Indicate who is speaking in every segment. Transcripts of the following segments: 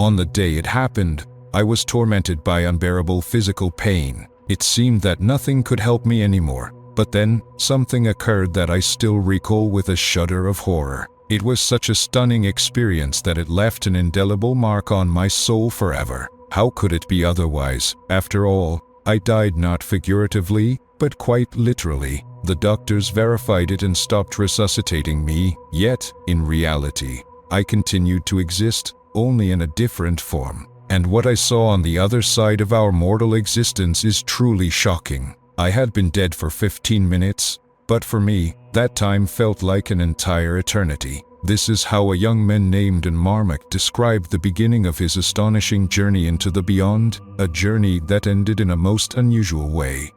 Speaker 1: On the day it happened, I was tormented by unbearable physical pain. It seemed that nothing could help me anymore. But then, something occurred that I still recall with a shudder of horror. It was such a stunning experience that it left an indelible mark on my soul forever. How could it be otherwise? After all, I died not figuratively, but quite literally. The doctors verified it and stopped resuscitating me, yet, in reality, I continued to exist, only in a different form. And what I saw on the other side of our mortal existence is truly shocking. I had been dead for 15 minutes, but for me, that time felt like an entire eternity. This is how a young man named McCormack described the beginning of his astonishing journey into the beyond, a journey that ended in a most unusual way.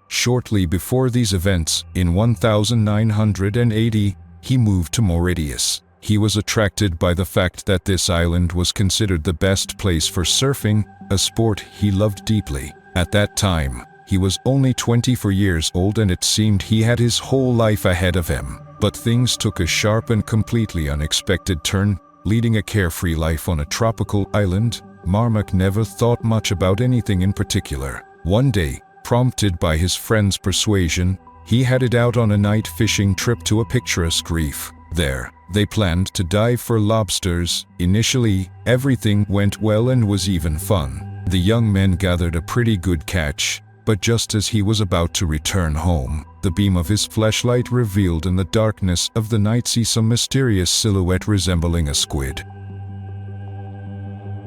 Speaker 1: Shortly before these events, in 1980, he moved to Mauritius. He was attracted by the fact that this island was considered the best place for surfing, a sport he loved deeply. At that time, he was only 24 years old and it seemed he had his whole life ahead of him. But things took a sharp and completely unexpected turn. Leading a carefree life on a tropical island, McCormack never thought much about anything in particular. One day, prompted by his friend's persuasion, he headed out on a night fishing trip to a picturesque reef. There, they planned to dive for lobsters. Initially, everything went well and was even fun. The young men gathered a pretty good catch, but just as he was about to return home, the beam of his flashlight revealed in the darkness of the night some mysterious silhouette resembling a squid.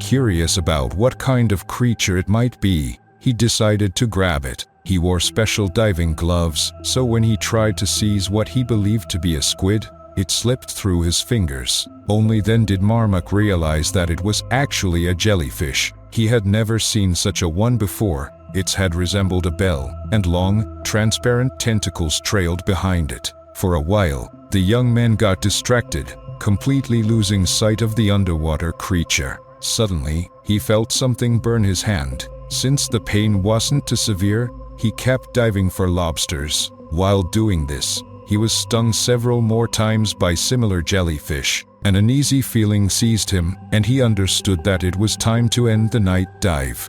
Speaker 1: Curious about what kind of creature it might be, he decided to grab it. He wore special diving gloves, so when he tried to seize what he believed to be a squid, it slipped through his fingers. Only then did McCormack realize that it was actually a jellyfish. He had never seen such a one before. Its head resembled a bell, and long, transparent tentacles trailed behind it. For a while, the young man got distracted, completely losing sight of the underwater creature. Suddenly, he felt something burn his hand. Since the pain wasn't too severe, he kept diving for lobsters. While doing this, he was stung several more times by similar jellyfish. An uneasy feeling seized him, and he understood that it was time to end the night dive.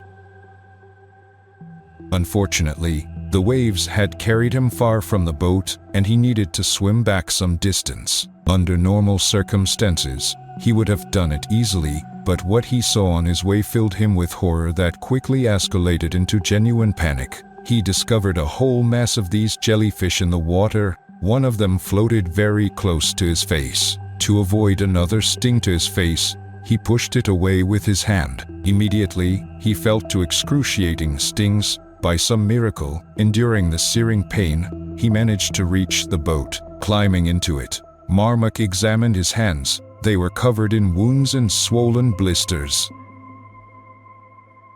Speaker 1: Unfortunately, the waves had carried him far from the boat, and he needed to swim back some distance. Under normal circumstances, he would have done it easily, but what he saw on his way filled him with horror that quickly escalated into genuine panic. He discovered a whole mass of these jellyfish in the water. One of them floated very close to his face. To avoid another sting to his face, he pushed it away with his hand. Immediately, he felt two excruciating stings. By some miracle, enduring the searing pain, he managed to reach the boat. Climbing into it, McCormack examined his hands. They were covered in wounds and swollen blisters.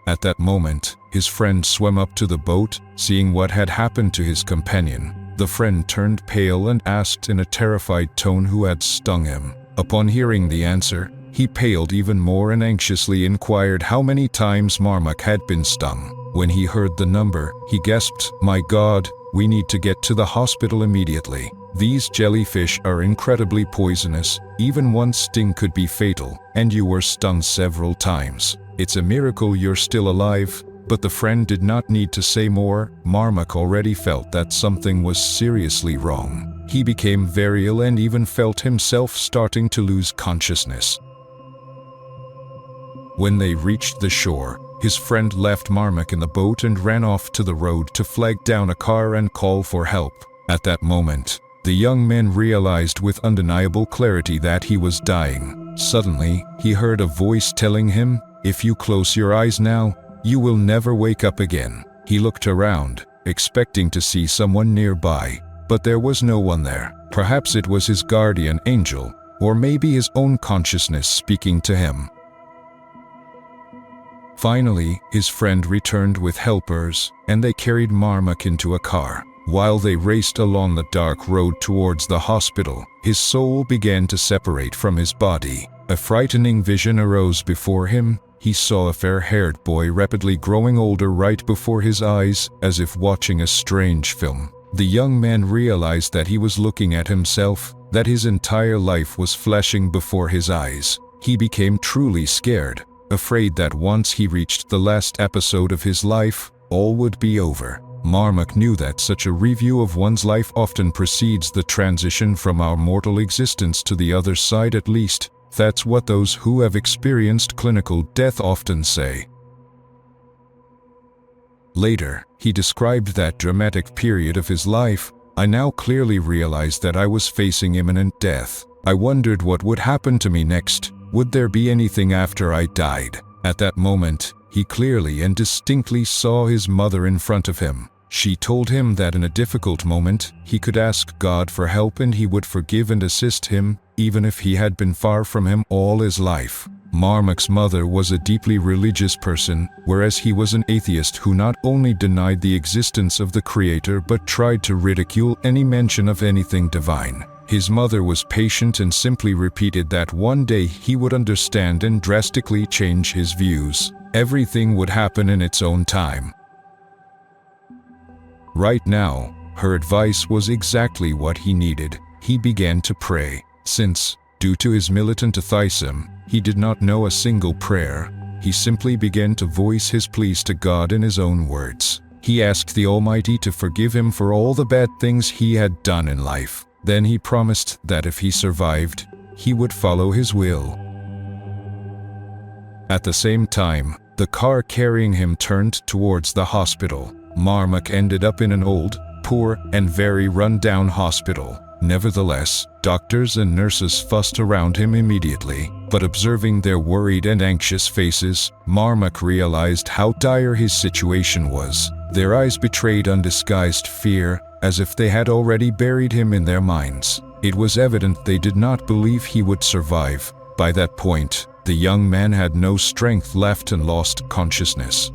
Speaker 1: At that moment, his friend swam up to the boat. Seeing what had happened to his companion, the friend turned pale and asked in a terrified tone who had stung him. Upon hearing the answer, he paled even more and anxiously inquired how many times McCormack had been stung. When he heard the number, he gasped, "My God, we need to get to the hospital immediately. These jellyfish are incredibly poisonous. Even one sting could be fatal, and you were stung several times. It's a miracle you're still alive." But the friend did not need to say more. McCormack already felt that something was seriously wrong. He became very ill and even felt himself starting to lose consciousness. When they reached the shore, his friend left McCormack in the boat and ran off to the road to flag down a car and call for help. At that moment, the young man realized with undeniable clarity that he was dying. Suddenly, he heard a voice telling him, "If you close your eyes now, you will never wake up again." He looked around, expecting to see someone nearby, but there was no one there. Perhaps it was his guardian angel, or maybe his own consciousness speaking to him. Finally, his friend returned with helpers, and they carried McCormack into a car. While they raced along the dark road towards the hospital, his soul began to separate from his body. A frightening vision arose before him. He saw a fair-haired boy rapidly growing older right before his eyes, as if watching a strange film. The young man realized that he was looking at himself, that his entire life was flashing before his eyes. He became truly scared, afraid that once he reached the last episode of his life, all would be over. McCormack knew that such a review of one's life often precedes the transition from our mortal existence to the other side. At least, that's what those who have experienced clinical death often say. Later, he described that dramatic period of his life. I now clearly realized that I was facing imminent death. I wondered what would happen to me next. Would there be anything after I died? At that moment, he clearly and distinctly saw his mother in front of him. She told him that in a difficult moment, he could ask God for help and he would forgive and assist him, even if he had been far from him all his life. McCormack's mother was a deeply religious person, whereas he was an atheist who not only denied the existence of the Creator but tried to ridicule any mention of anything divine. His mother was patient and simply repeated that one day he would understand and drastically change his views. Everything would happen in its own time. Right now, her advice was exactly what he needed. He began to pray. Since, due to his militant atheism, he did not know a single prayer, he simply began to voice his pleas to God in his own words. He asked the Almighty to forgive him for all the bad things he had done in life. Then he promised that if he survived, he would follow his will. At the same time, the car carrying him turned towards the hospital. McCormack ended up in an old, poor, and very run-down hospital. Nevertheless, doctors and nurses fussed around him immediately, but observing their worried and anxious faces, McCormack realized how dire his situation was. Their eyes betrayed undisguised fear, as if they had already buried him in their minds. It was evident they did not believe he would survive. By that point, the young man had no strength left and lost consciousness.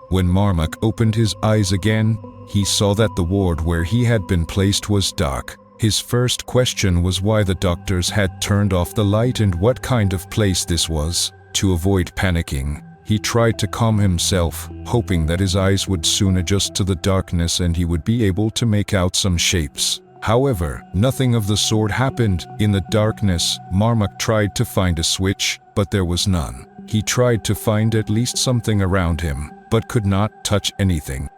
Speaker 1: When McCormack opened his eyes again, he saw that the ward where he had been placed was dark. His first question was why the doctors had turned off the light and what kind of place this was. To avoid panicking, he tried to calm himself, hoping that his eyes would soon adjust to the darkness and he would be able to make out some shapes. However, nothing of the sort happened. In the darkness, McCormack tried to find a switch, but there was none. He tried to find at least something around him, but could not touch anything.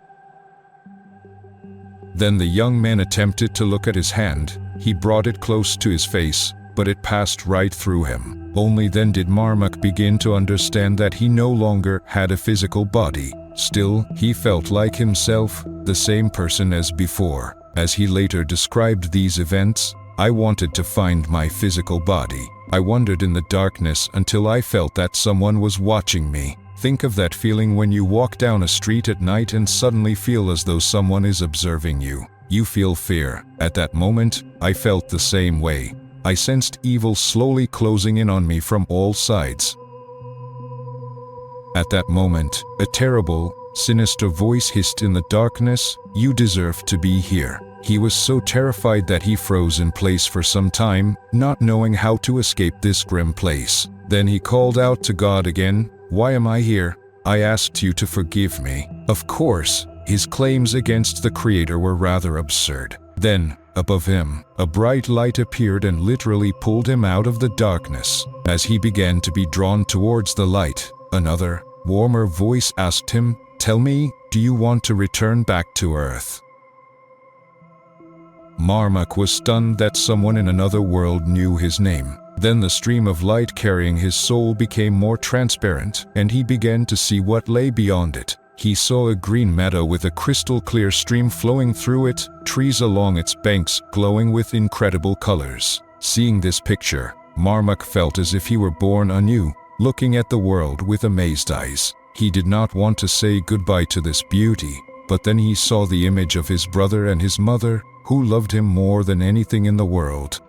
Speaker 1: Then the young man attempted to look at his hand. He brought it close to his face, but it passed right through him. Only then did McCormack begin to understand that he no longer had a physical body. Still, he felt like himself, the same person as before. As he later described these events, I wanted to find my physical body. I wandered in the darkness until I felt that someone was watching me. Think of that feeling when you walk down a street at night and suddenly feel as though someone is observing you. You feel fear. At that moment, I felt the same way. I sensed evil slowly closing in on me from all sides. At that moment, a terrible, sinister voice hissed in the darkness, "You deserve to be here." He was so terrified that he froze in place for some time, not knowing how to escape this grim place. Then he called out to God again, "Why am I here? I asked you to forgive me." Of course, his claims against the Creator were rather absurd. Then, above him, a bright light appeared and literally pulled him out of the darkness. As he began to be drawn towards the light, another, warmer voice asked him, "Tell me, do you want to return back to Earth?" McCormack was stunned that someone in another world knew his name. Then the stream of light carrying his soul became more transparent, and he began to see what lay beyond it. He saw a green meadow with a crystal-clear stream flowing through it, trees along its banks glowing with incredible colors. Seeing this picture, McCormack felt as if he were born anew, looking at the world with amazed eyes. He did not want to say goodbye to this beauty, but then he saw the image of his brother and his mother, who loved him more than anything in the world.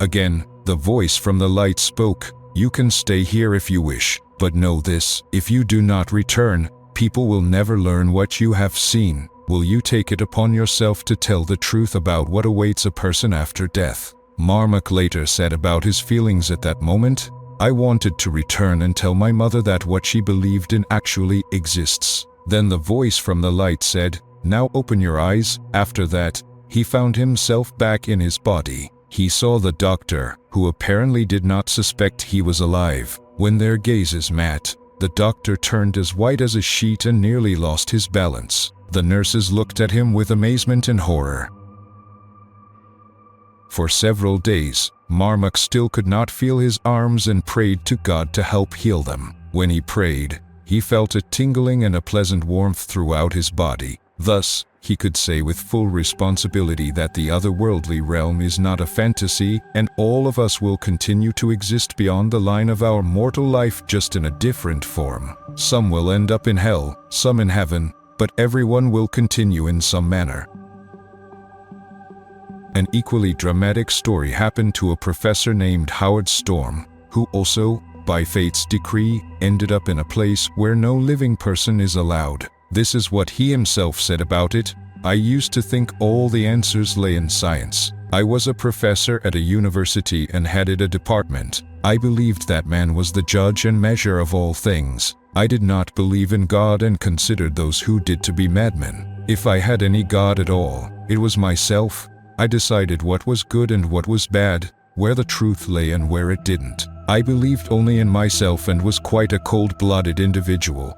Speaker 1: Again, the voice from the light spoke, "You can stay here if you wish, but know this, if you do not return, people will never learn what you have seen. Will you take it upon yourself to tell the truth about what awaits a person after death?" McCormack later said about his feelings at that moment, "I wanted to return and tell my mother that what she believed in actually exists." Then the voice from the light said, "Now open your eyes." After that, he found himself back in his body. He saw the doctor, who apparently did not suspect he was alive. When their gazes met, the doctor turned as white as a sheet and nearly lost his balance. The nurses looked at him with amazement and horror. For several days, McCormack still could not feel his arms and prayed to God to help heal them. When he prayed, he felt a tingling and a pleasant warmth throughout his body. Thus, he could say with full responsibility that the otherworldly realm is not a fantasy, and all of us will continue to exist beyond the line of our mortal life, just in a different form. Some will end up in hell, some in heaven, but everyone will continue in some manner. An equally dramatic story happened to a professor named Howard Storm, who also, by fate's decree, ended up in a place where no living person is allowed. This is what he himself said about it: "I used to think all the answers lay in science. I was a professor at a university and headed a department. I believed that man was the judge and measure of all things. I did not believe in God and considered those who did to be madmen. If I had any God at all, it was myself. I decided what was good and what was bad, where the truth lay and where it didn't. I believed only in myself and was quite a cold-blooded individual."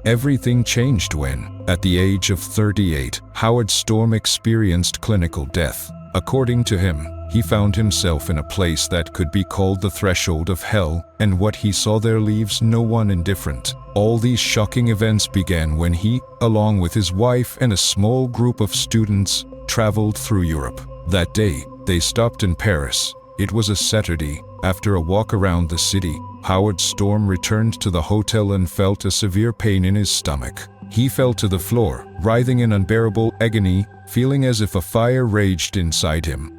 Speaker 1: Everything changed when, at the age of 38, Howard Storm experienced clinical death. According to him, he found himself in a place that could be called the threshold of hell, and what he saw there leaves no one indifferent. All these shocking events began when he, along with his wife and a small group of students, traveled through Europe. That day, they stopped in Paris. It was a Saturday. After a walk around the city, Howard Storm returned to the hotel and felt a severe pain in his stomach. He fell to the floor, writhing in unbearable agony, feeling as if a fire raged inside him.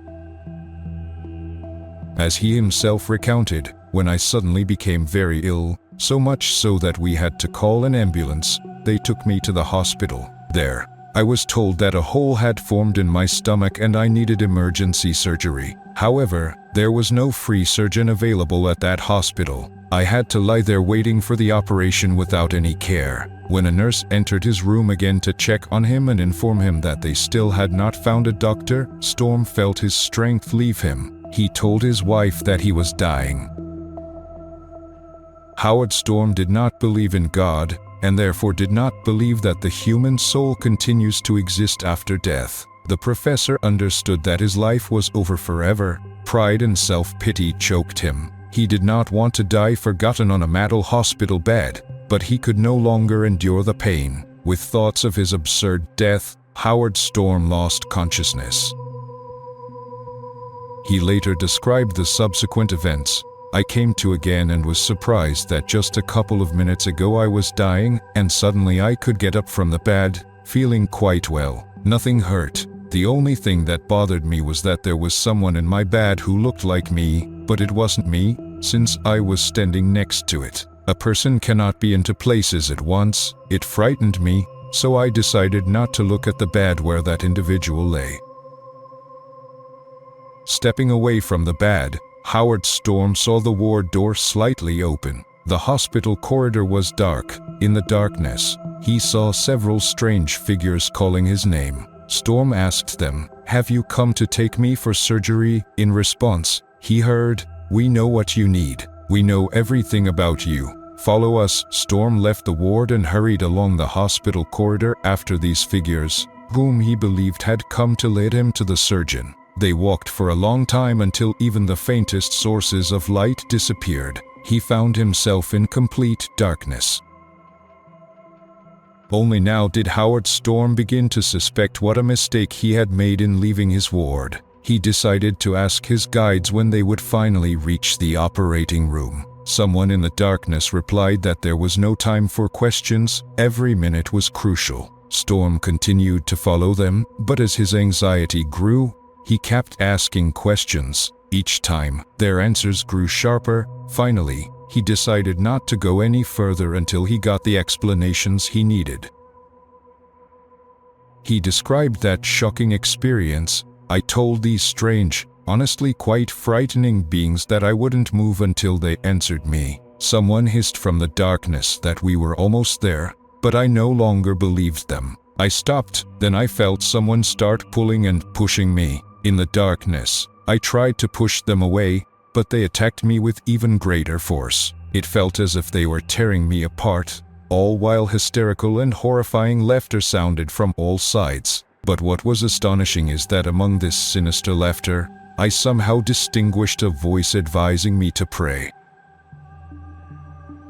Speaker 1: As he himself recounted, "When I suddenly became very ill, so much so that we had to call an ambulance, they took me to the hospital. There, I was told that a hole had formed in my stomach and I needed emergency surgery. However, there was no free surgeon available at that hospital. I had to lie there waiting for the operation without any care. When a nurse entered his room again to check on him and inform him that they still had not found a doctor, Storm felt his strength leave him. He told his wife that he was dying." Howard Storm did not believe in God, and therefore did not believe that the human soul continues to exist after death. The professor understood that his life was over forever. Pride and self-pity choked him. He did not want to die forgotten on a mental hospital bed, but he could no longer endure the pain. With thoughts of his absurd death, Howard Storm lost consciousness. He later described the subsequent events. "I came to again and was surprised that just a couple of minutes ago I was dying, and suddenly I could get up from the bed, feeling quite well. Nothing hurt. The only thing that bothered me was that there was someone in my bed who looked like me, but it wasn't me, since I was standing next to it. A person cannot be in two places at once. It frightened me, so I decided not to look at the bed where that individual lay." Stepping away from the bed, Howard Storm saw the ward door slightly open. The hospital corridor was dark. In the darkness, he saw several strange figures calling his name. Storm asked them, "Have you come to take me for surgery?" In response, he heard, "We know what you need. We know everything about you. Follow us." Storm left the ward and hurried along the hospital corridor after these figures, whom he believed had come to lead him to the surgeon. They walked for a long time until even the faintest sources of light disappeared. He found himself in complete darkness. Only now did Howard Storm begin to suspect what a mistake he had made in leaving his ward. He decided to ask his guides when they would finally reach the operating room. Someone in the darkness replied that there was no time for questions, every minute was crucial. Storm continued to follow them, but as his anxiety grew, he kept asking questions. Each time, their answers grew sharper. Finally, he decided not to go any further until he got the explanations he needed. He described that shocking experience. "I told these strange, honestly quite frightening beings that I wouldn't move until they answered me. Someone hissed from the darkness that we were almost there, but I no longer believed them. I stopped, then I felt someone start pulling and pushing me. In the darkness, I tried to push them away, but they attacked me with even greater force. It felt as if they were tearing me apart, all while hysterical and horrifying laughter sounded from all sides. But what was astonishing is that among this sinister laughter, I somehow distinguished a voice advising me to pray.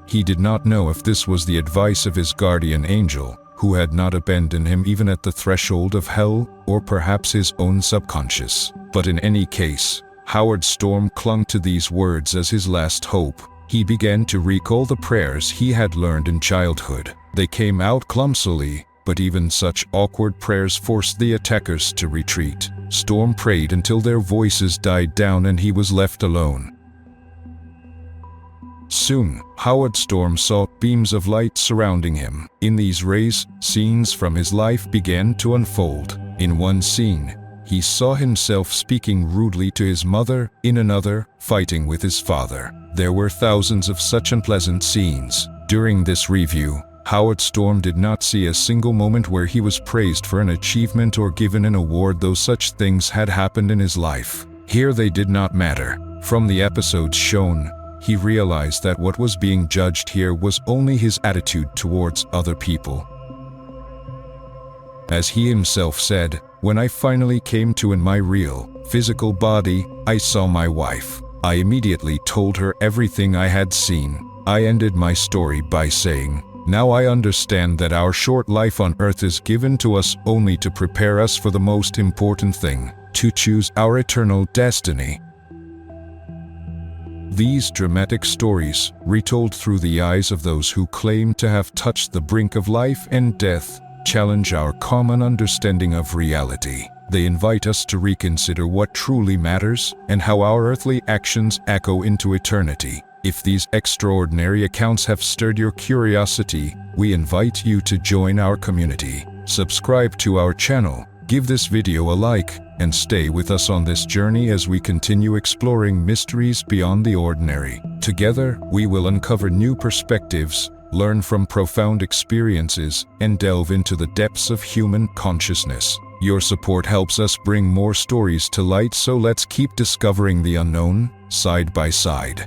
Speaker 1: He did not know if this was the advice of his guardian angel, who had not abandoned him even at the threshold of hell, or perhaps his own subconscious. But in any case, Howard Storm clung to these words as his last hope. He began to recall the prayers he had learned in childhood. They came out clumsily, but even such awkward prayers forced the attackers to retreat. Storm prayed until their voices died down and he was left alone. Soon, Howard Storm saw beams of light surrounding him. In these rays, scenes from his life began to unfold. In one scene, he saw himself speaking rudely to his mother, in another, fighting with his father. There were thousands of such unpleasant scenes. During this review, Howard Storm did not see a single moment where he was praised for an achievement or given an award, though such things had happened in his life. Here they did not matter. From the episodes shown, he realized that what was being judged here was only his attitude towards other people. As he himself said, "When I finally came to in my real, physical body, I saw my wife. I immediately told her everything I had seen. I ended my story by saying, 'Now I understand that our short life on earth is given to us only to prepare us for the most important thing, to choose our eternal destiny.'" These dramatic stories, retold through the eyes of those who claim to have touched the brink of life and death, challenge our common understanding of reality. They invite us to reconsider what truly matters and how our earthly actions echo into eternity. If these extraordinary accounts have stirred your curiosity, we invite you to join our community. Subscribe to our channel, give this video a like, and stay with us on this journey as we continue exploring mysteries beyond the ordinary. Together, we will uncover new perspectives, learn from profound experiences, and delve into the depths of human consciousness. Your support helps us bring more stories to light, so let's keep discovering the unknown, side by side.